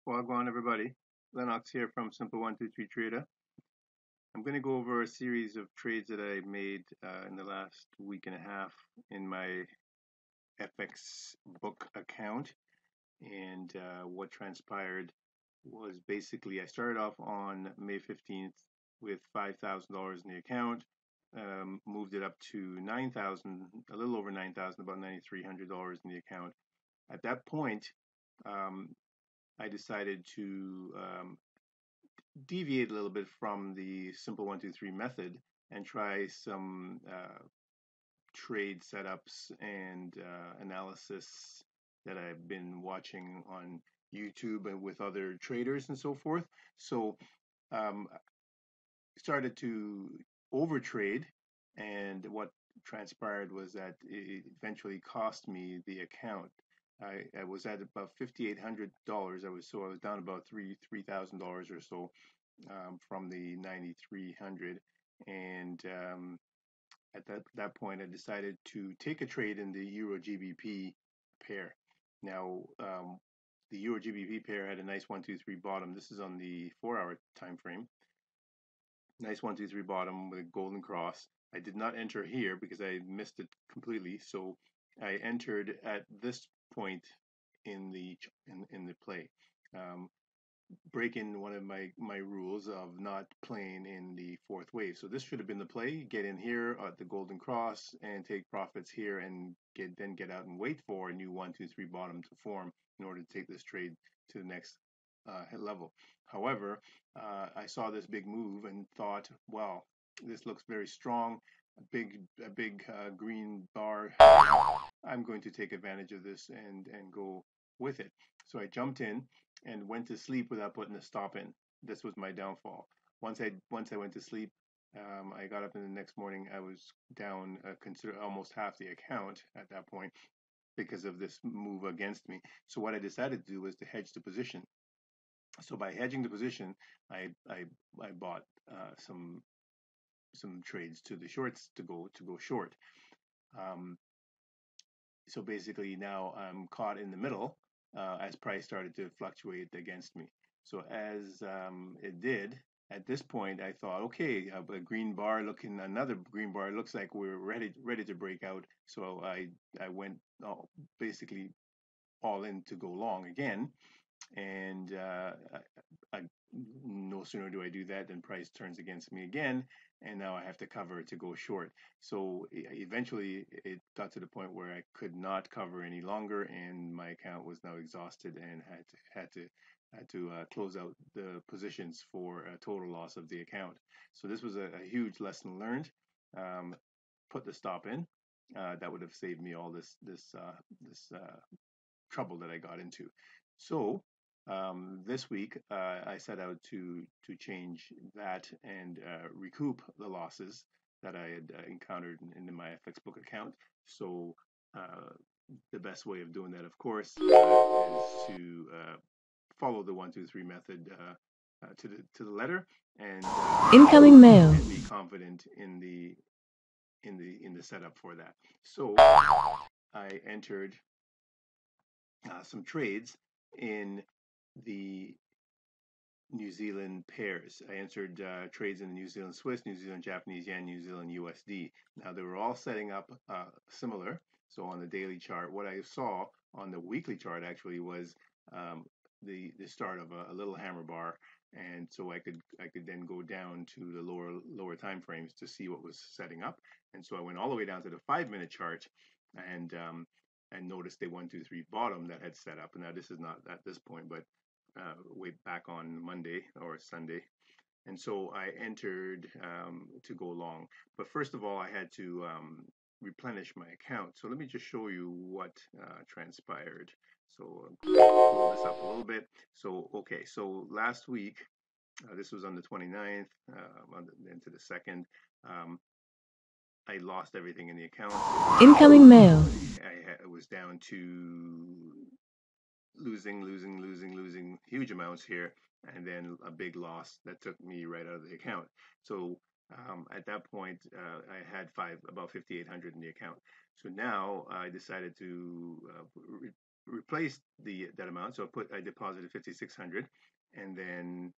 Well, on everybody. Lennox here from Simple 123 Trader. I'm going to go over a series of trades that I made in the last week and a half in my FXBook account. And what transpired was basically I started off on May 15th with $5,000 in the account, moved it up to 9,000, a little over 9,000, about $9,300 in the account. At that point, um, I decided to deviate a little bit from the simple 1, 2, 3 method and try some trade setups and analysis that I've been watching on YouTube and with other traders and so forth. So um, started to overtrade, and what transpired was that it eventually cost me the account. I was at about $5,800. I was down about $3,000 or so from the 9,300, and at that point, I decided to take a trade in the Euro GBP pair. Now, the Euro GBP pair had a nice 1, 2, 3 bottom. This is on the 4-hour time frame. Nice 1, 2, 3 bottom with a golden cross. I did not enter here because I missed it completely. So I entered at this point in the play. Um, Breaking one of my rules of not playing in the fourth wave. So this should have been the play. Get in here at the golden cross and take profits here and get out and wait for a new 1, 2, 3 bottom to form in order to take this trade to the next level. However, I saw this big move and thought, well, this looks very strong. A big green bar. I'm going to take advantage of this and go with it. So I jumped in and went to sleep without putting a stop in. This was my downfall. Once I went to sleep, I got up in the next morning. I was down consider almost half the account at that point because of this move against me. So what I decided to do was to hedge the position. So by hedging the position, I bought some trades to the shorts to go short. Um, so basically now I'm caught in the middle as price started to fluctuate against me. So as it did, at this point I thought, okay, a green bar looking, another green bar, looks like we're ready to break out. So I went basically all in to go long again, and I, no sooner do I do that than price turns against me again, and now I have to cover to go short. So eventually it got to the point where I could not cover any longer, and my account was now exhausted and had to close out the positions for a total loss of the account. So this was a huge lesson learned. Um, put the stop in. That would have saved me all this trouble that I got into. So this week I set out to change that and recoup the losses that I had encountered in my MyFXBook account. So the best way of doing that, of course, is to follow the 1, 2, 3 method to the letter, and Incoming mail. be confident in the setup for that. So I entered some trades in the New Zealand pairs. I entered trades in the New Zealand Swiss, New Zealand Japanese yen, New Zealand USD. Now they were all setting up similar. So on the daily chart, what I saw on the weekly chart actually was the start of a little hammer bar, and so I could then go down to the lower time frames to see what was setting up. And so I went all the way down to the 5-minute chart, and noticed a 1, 2, 3 bottom that had set up. Now this is not at this point, but way back on Monday or Sunday. And so I entered to go long. But first of all, I had to replenish my account. So let me just show you what transpired. So pull this up a little bit. So, okay, so last week, this was on the 29th, into the 2nd, I lost everything in the account. Incoming mail. I was down to losing huge amounts here, and then a big loss that took me right out of the account. So at that point, I had about 5,800 in the account. So now I decided to replaced that amount. So I deposited 5,600 and then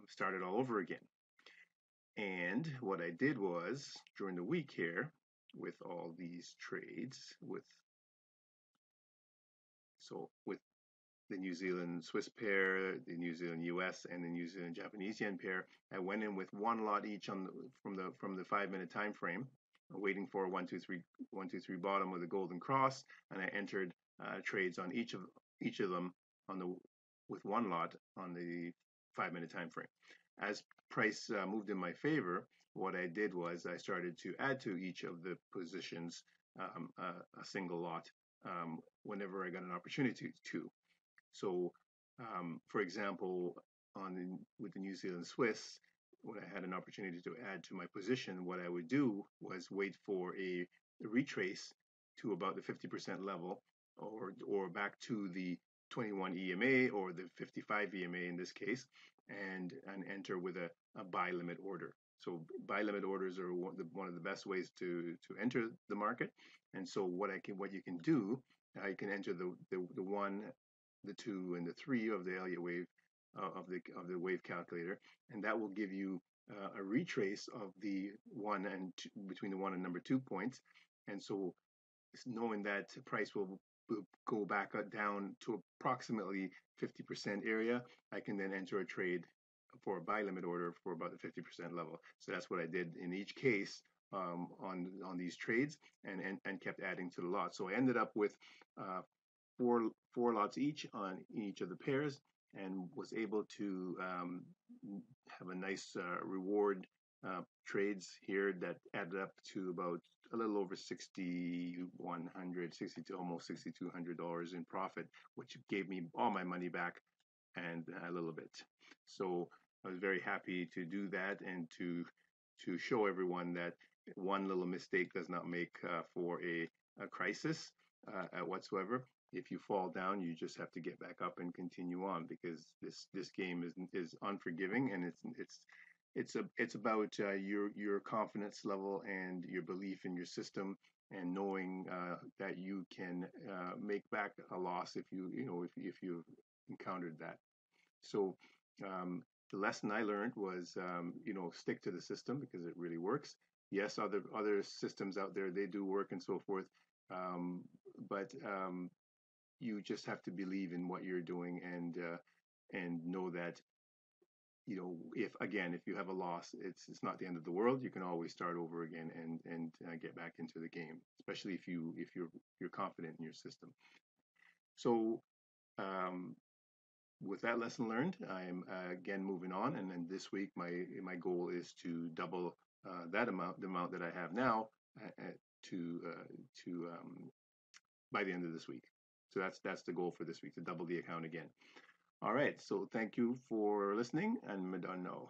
started all over again. And what I did was during the week here with all these trades with the New Zealand Swiss pair, the New Zealand US, and the New Zealand Japanese yen pair, I went in with one lot each from the 5 minute time frame, waiting for 1 2 3 bottom of the golden cross, and I entered trades on each of them on the with one lot on the 5 minute time frame. As price moved in my favor, what I did was I started to add to each of the positions a single lot whenever I got an opportunity to. So, for example, with the New Zealand Swiss, when I had an opportunity to add to my position, what I would do was wait for a retrace to about the 50% level, or back to the 21 EMA or the 55 EMA in this case, and enter with a buy limit order. So buy limit orders are one of the best ways to enter the market. And so what you can do, you can enter the 1, the 2, and the 3 of the Elliott wave of the wave calculator, and that will give you a retrace of the 1 and 2, between the 1 and number 2 points. And so knowing that price will go back down to approximately 50% area, I can then enter a trade for a buy limit order for about the 50% level. So that's what I did in each case on these trades, and kept adding to the lot. So I ended up with four lots each on each of the pairs, and was able to have a nice reward trades here that added up to about a little over 6,100, 62, almost $6,200 in profit, which gave me all my money back and a little bit. So I was very happy to do that, and to show everyone that one little mistake does not make for a crisis whatsoever. If you fall down, you just have to get back up and continue on, because this game is unforgiving, and it's about your confidence level and your belief in your system, and knowing that you can make back a loss if if you've encountered that. So the lesson I learned was stick to the system, because it really works. Yes, other systems out there, they do work and so forth, but you just have to believe in what you're doing, and know that if you have a loss, it's not the end of the world. You can always start over again and get back into the game, especially if you're confident in your system. So with that lesson learned, I'm again moving on, and then this week my goal is to double the amount that I have now, to by the end of this week. So that's the goal for this week, to double the account again. All right, so thank you for listening, and Madonna.